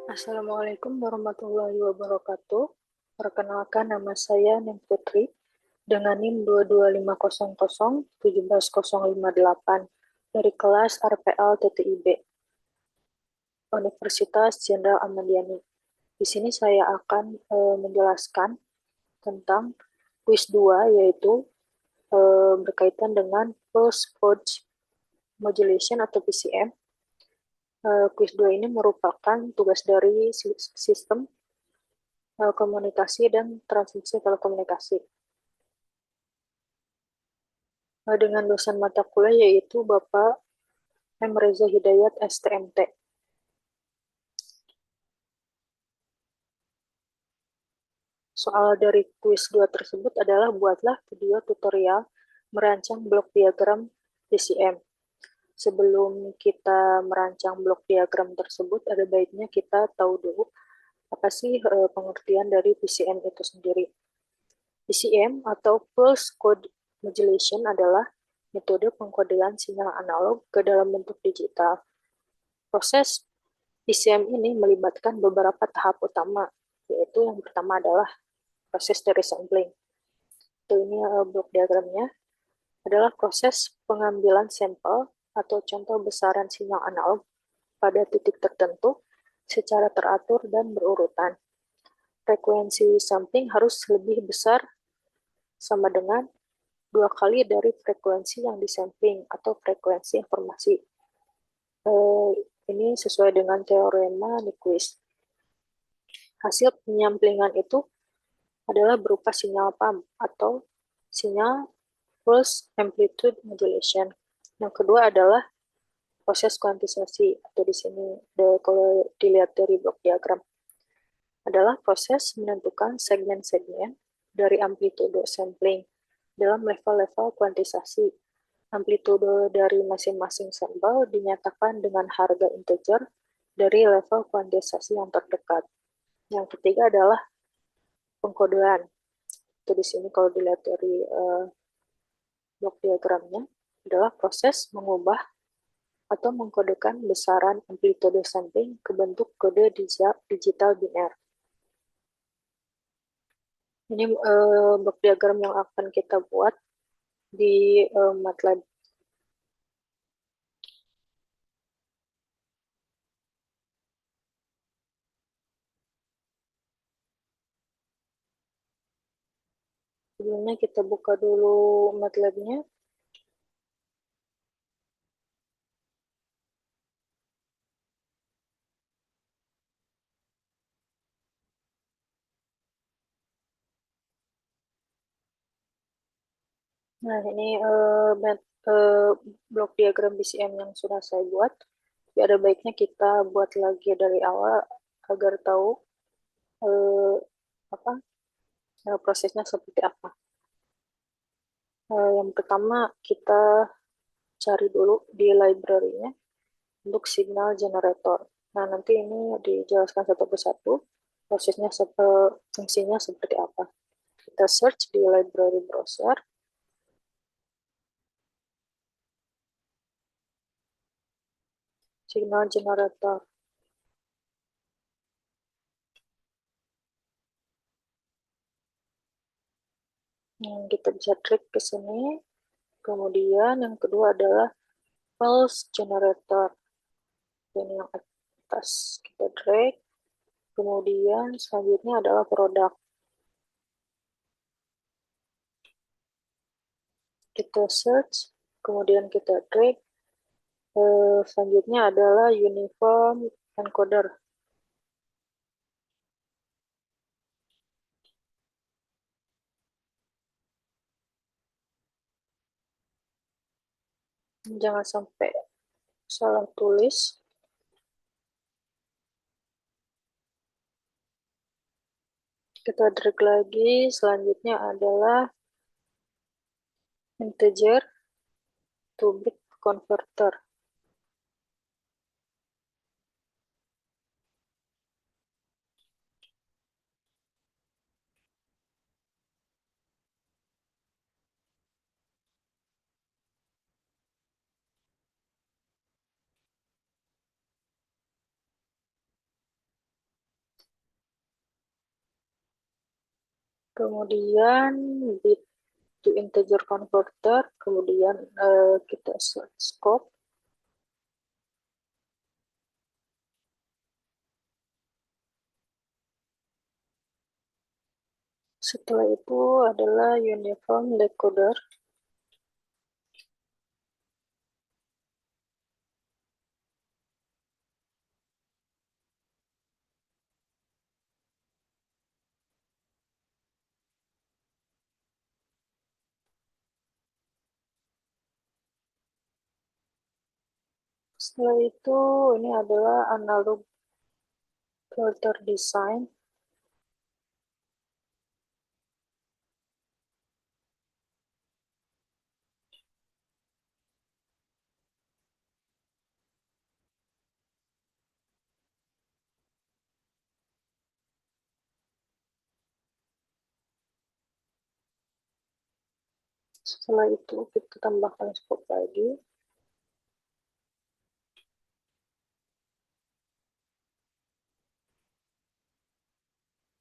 Assalamualaikum warahmatullahi wabarakatuh. Perkenalkan, nama saya Ning Putri dengan NIM 22500 17058 dari kelas RPL TTIB Universitas Jenderal Ahmad Yani. Di sini saya akan menjelaskan tentang kuis 2, yaitu berkaitan dengan Pulse Code Modulation atau PCM. Kuis 2 ini merupakan tugas dari sistem komunikasi dan transmisi telekomunikasi. Dengan dosen mata kuliah yaitu Bapak M. Reza Hidayat, STMT. Soal dari kuis 2 tersebut adalah buatlah video tutorial merancang blok diagram PCM. Sebelum kita merancang blok diagram tersebut, ada baiknya kita tahu dulu apa sih pengertian dari PCM itu sendiri. PCM atau Pulse Code Modulation adalah metode pengkodean sinyal analog ke dalam bentuk digital. Proses PCM ini melibatkan beberapa tahap utama, yaitu yang pertama adalah proses dari sampling. Ini blok diagramnya adalah proses pengambilan sampel atau contoh besaran sinyal analog pada titik tertentu secara teratur dan berurutan. Frekuensi sampling harus lebih besar sama dengan 2 kali dari frekuensi yang disampling atau frekuensi informasi. Ini sesuai dengan teorema Nyquist. Hasil penyamplingan itu adalah berupa sinyal pump atau sinyal pulse amplitude modulation. Yang kedua adalah proses kuantisasi, atau di sini kalau dilihat dari blok diagram adalah proses menentukan segmen-segmen dari amplitude sampling dalam level-level kuantisasi. Amplitude dari masing-masing sampel dinyatakan dengan harga integer dari level kuantisasi yang terdekat. Yang ketiga adalah pengkodean. Itu di sini kalau dilihat dari blok diagramnya adalah proses mengubah atau mengkodekan besaran amplitude sampling ke bentuk kode digital biner. Ini blok diagram yang akan kita buat di MATLAB. Sebelumnya kita buka dulu MATLAB-nya. Nah, ini blok diagram BCM yang sudah saya buat. Tapi ada baiknya kita buat lagi dari awal agar tahu uh, apa prosesnya seperti apa. Yang pertama kita cari dulu di library-nya untuk signal generator. Nah, nanti ini dijelaskan satu persatu prosesnya, fungsinya seperti apa. Kita search di library browser. Signal generator. Kita bisa klik ke sini. Kemudian yang kedua adalah pulse generator. Ini yang atas. Kita drag. Kemudian selanjutnya adalah produk. Kita search. Kemudian kita drag. Selanjutnya adalah uniform encoder. Jangan sampai salah tulis. Kita drag lagi. Selanjutnya adalah integer to bit converter. Kemudian bit to integer converter, kemudian kita set scope. Setelah itu adalah uniform decoder. Setelah itu ini adalah analog filter design. Setelah itu kita tambahkan scope lagi.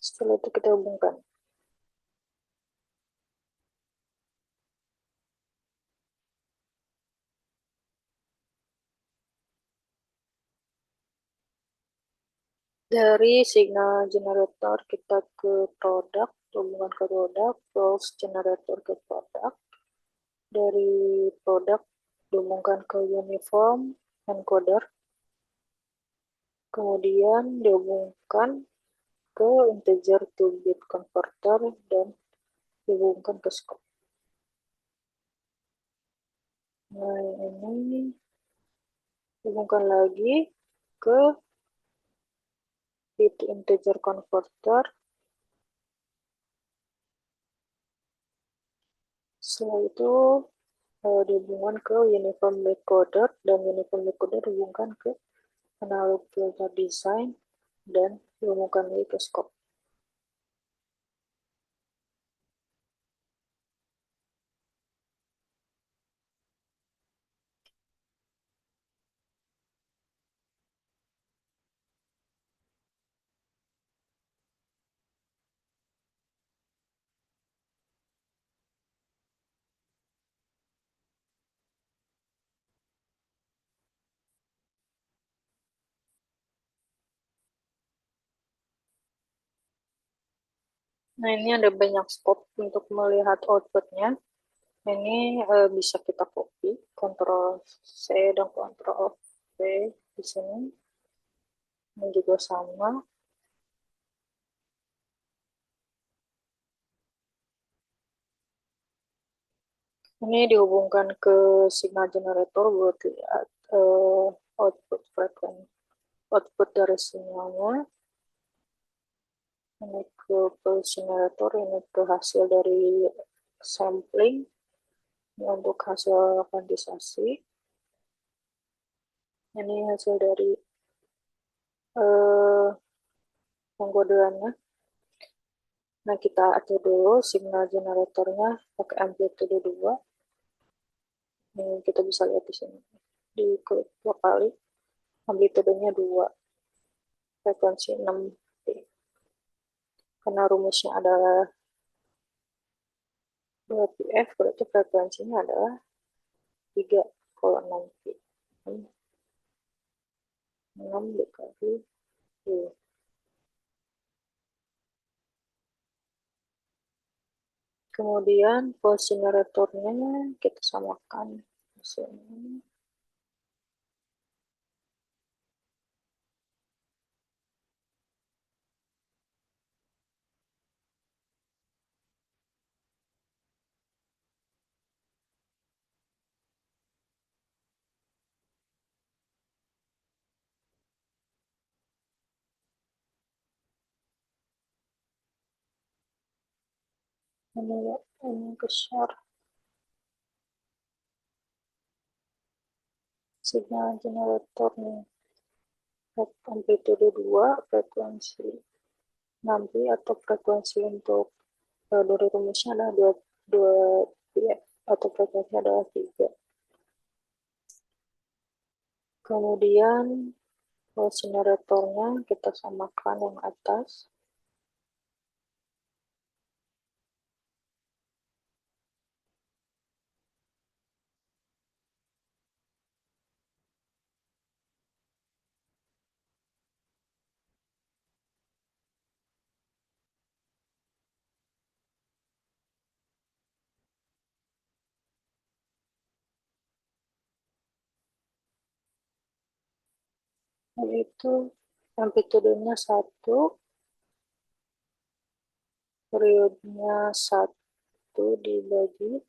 Setelah itu kita hubungkan. Dari signal generator kita ke produk, hubungan ke produk, terus generator ke produk. Dari produk dihubungkan ke uniform encoder, kemudian dihubungkan ke integer to bit converter dan dihubungkan ke scope. Nah, ini hubungkan lagi ke bit integer converter. Setelah itu dihubungkan ke uniform decoder dan uniform decoder dihubungkan ke analog filter design dan dihubungkan lagi ke scope. Nah, ini ada banyak scope untuk melihat outputnya. Ini bisa kita copy, Ctrl C dan Ctrl V di sini. Ini juga sama. Ini dihubungkan ke signal generator buat lihat output frekuensi, output dari sinyalnya. Ini ke pulse generator, ini ke hasil dari sampling, ini untuk hasil kuantisasi. Ini hasil dari pengkodeannya. Nah, kita atur dulu signal generatornya pakai amplitude 2. Ini kita bisa lihat di sini. Diklik 2 kali, amplitudenya 2, frekuensi 6 P. Karena rumusnya adalah 2PF, berarti frekuensinya adalah 3 kalau 6 P. 6 dikali 2. Kemudian pulse generatornya kita samakan di sini. Ini ke share signal generatornya. Amplitude 2, frekuensi 6P atau frekuensi untuk dari rumusnya adalah 2 PF atau frekuensinya adalah 3. Kemudian generatornya kita samakan yang atas. yaitu amplitudenya 1, periodenya 1 dibagi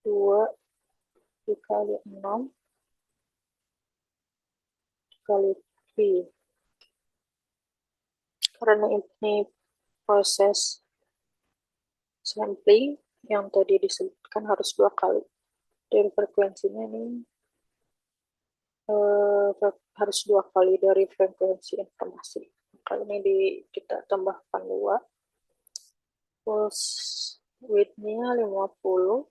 2 dikali 6 dikali Pi. Karena ini proses sampling yang tadi disebutkan harus 2 kali. Dari frekuensinya ini harus 2 kali dari frekuensi informasi. Kali ini kita tambahkan 2. Pulse width-nya 50.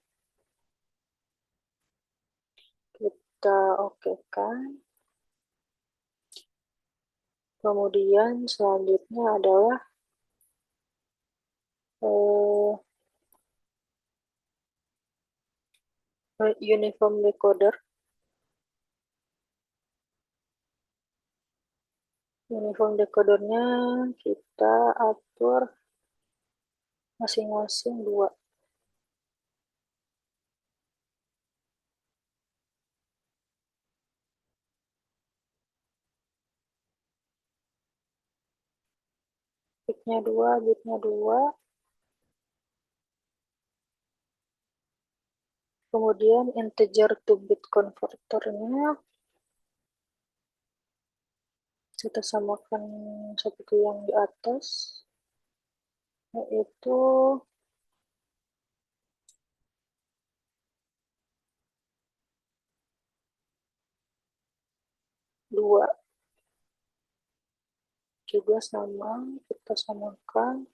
Kita okekan. Kemudian selanjutnya adalah uniform decoder. Uniform decodernya kita atur masing-masing 2. Peak-nya 2, bit-nya 2. Kemudian integer to bit converternya kita samakan seperti yang di atas, yaitu 2. Juga sama, kita samakan.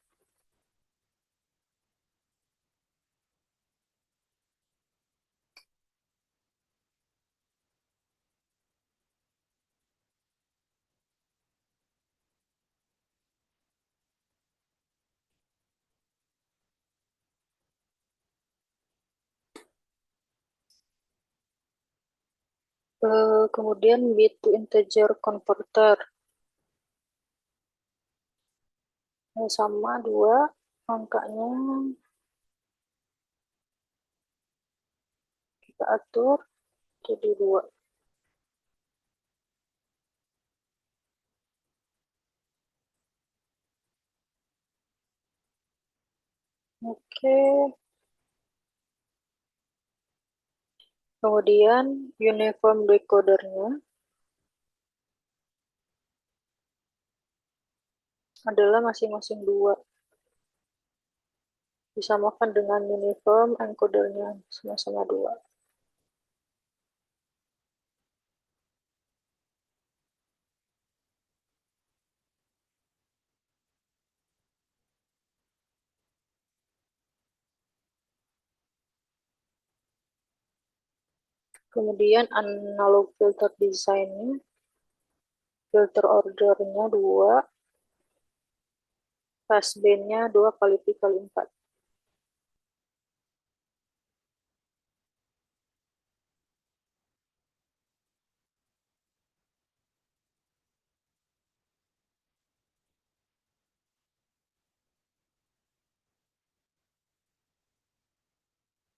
Kemudian bit to integer converter sama 2, angkanya kita atur jadi 2. Oke. Kemudian uniform decodernya adalah masing-masing 2. Disamakan dengan uniform encodernya sama-sama 2. Kemudian analog filter design-nya, filter ordernya 2, passband-nya 2 kali pi kali 4.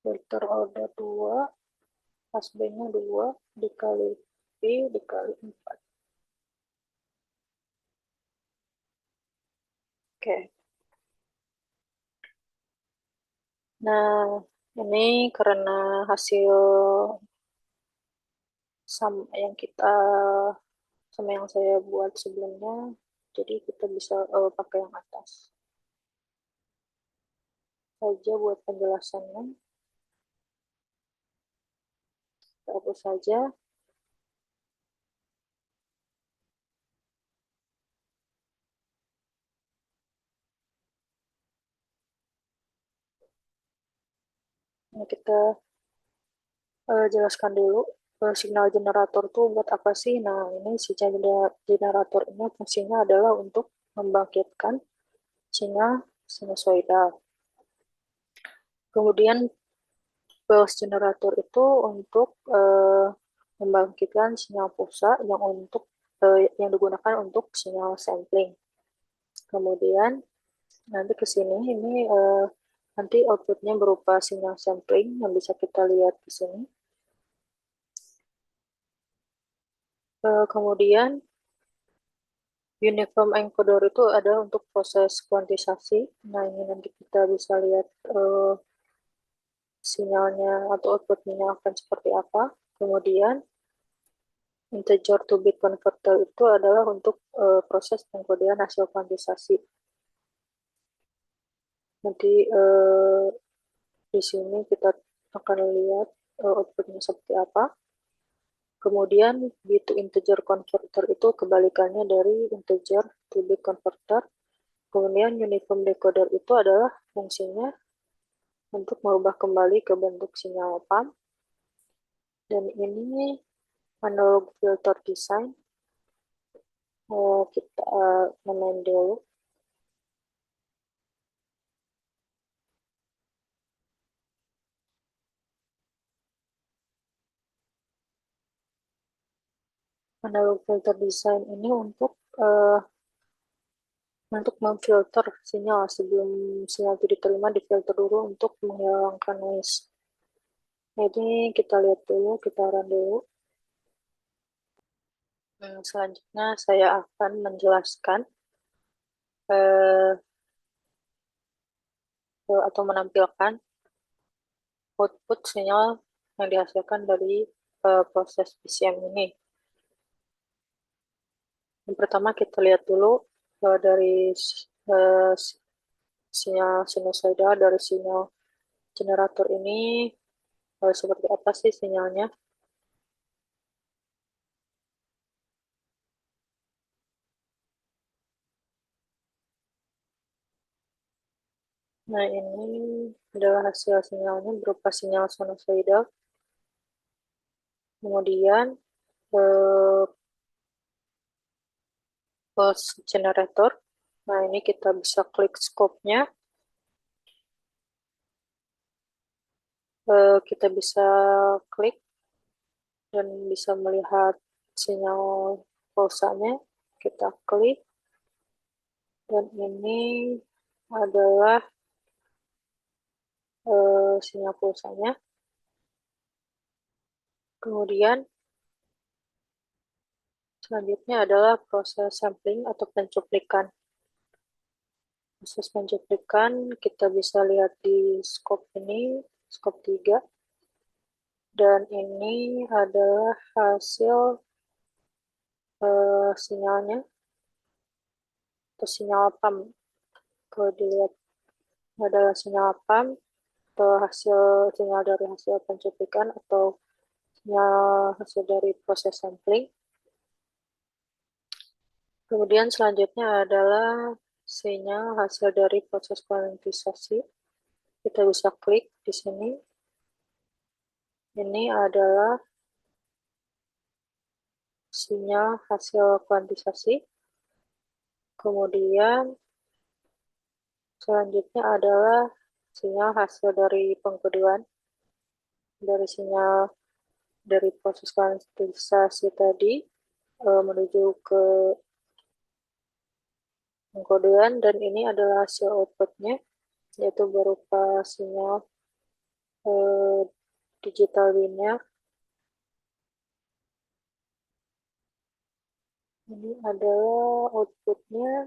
Filter order 2, passband-nya 2 dikali pi dikali 4. Oke. Nah, ini karena hasil sama yang saya buat sebelumnya, jadi kita bisa pakai yang atas saja buat penjelasannya. Kita hapus saja. Nah, kita jelaskan dulu signal generator tuh buat apa sih. Nah, ini sinyal generator ini fungsinya adalah untuk membangkitkan sinyal sinusoidal. Kemudian pulse generator itu untuk membangkitkan sinyal pulsa yang digunakan untuk sinyal sampling. Kemudian nanti ke sini ini nanti outputnya berupa sinyal sampling yang bisa kita lihat di sini. Kemudian uniform encoder itu ada untuk proses kuantisasi. Nah, ini nanti kita bisa lihat sinyalnya atau outputnya akan seperti apa. Kemudian integer to bit converter itu adalah untuk proses pengkodean hasil kuantisasi. Nanti di sini kita akan lihat outputnya seperti apa. Kemudian bit to integer converter itu kebalikannya dari integer to bit converter. Kemudian uniform decoder itu adalah fungsinya untuk merubah kembali ke bentuk sinyal pump. Dan ini analog filter design. Kita main dulu. Analog filter design ini untuk memfilter sinyal sebelum sinyal itu diterima, difilter dulu untuk menghilangkan noise. Jadi kita lihat dulu, kita run dulu. Selanjutnya saya akan menjelaskan atau menampilkan output sinyal yang dihasilkan dari proses PCM ini. Yang pertama kita lihat dulu dari sinyal sinusoidal dari sinyal generator ini seperti apa sih sinyalnya. Nah, ini adalah hasil sinyalnya berupa sinyal sinusoidal. Kemudian pulse generator. Nah, ini kita bisa klik scope-nya. Kita bisa klik dan bisa melihat sinyal pulsanya. Kita klik. Dan ini adalah sinyal pulsanya. Kemudian selanjutnya adalah proses sampling atau pencuplikan. Proses pencuplikan kita bisa lihat di scope ini, scope 3. Dan ini adalah hasil sinyalnya atau sinyal pump. Kalau dilihat adalah sinyal pump atau sinyal dari hasil pencuplikan atau sinyal hasil dari proses sampling. Kemudian selanjutnya adalah sinyal hasil dari proses kuantisasi. Kita bisa klik di sini. Ini adalah sinyal hasil kuantisasi. Kemudian selanjutnya adalah sinyal hasil dari pengkodean. Dari sinyal dari proses kuantisasi tadi menuju ke pengkodean, dan ini adalah hasil outputnya, yaitu berupa sinyal digital linear. Ini adalah outputnya.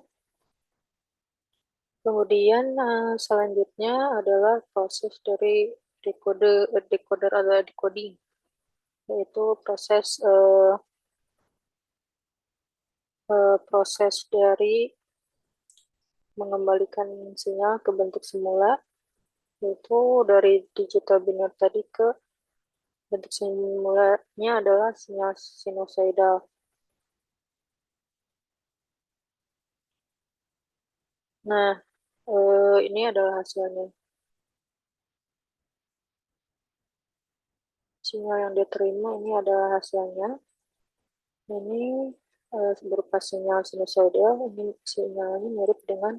Kemudian selanjutnya adalah proses dari decoder atau decoding, yaitu proses dari mengembalikan sinyal ke bentuk semula, yaitu dari digital binary tadi ke bentuk semulanya adalah sinyal sinusoidal. Nah, ini adalah hasilnya. Sinyal yang diterima ini adalah hasilnya. Ini berupa sinyal sinusoidal. Ini sinyalnya mirip dengan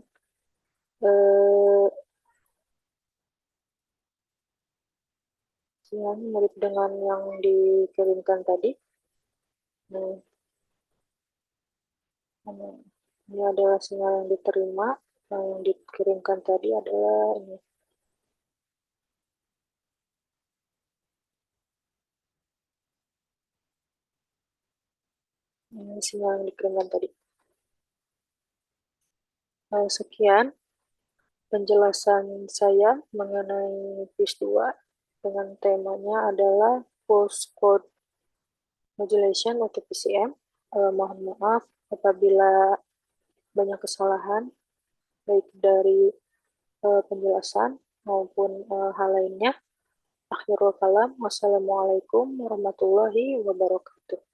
sinyalnya mirip dengan yang dikirimkan tadi. Nah, ini adalah sinyal yang diterima. Yang dikirimkan tadi adalah ini. sinyal yang dikirimkan tadi. Sekian penjelasan saya mengenai quiz 2 dengan temanya adalah postcode modulation atau PCM. Mohon maaf apabila banyak kesalahan baik dari penjelasan maupun hal lainnya. Akhirul kalam, wassalamualaikum warahmatullahi wabarakatuh.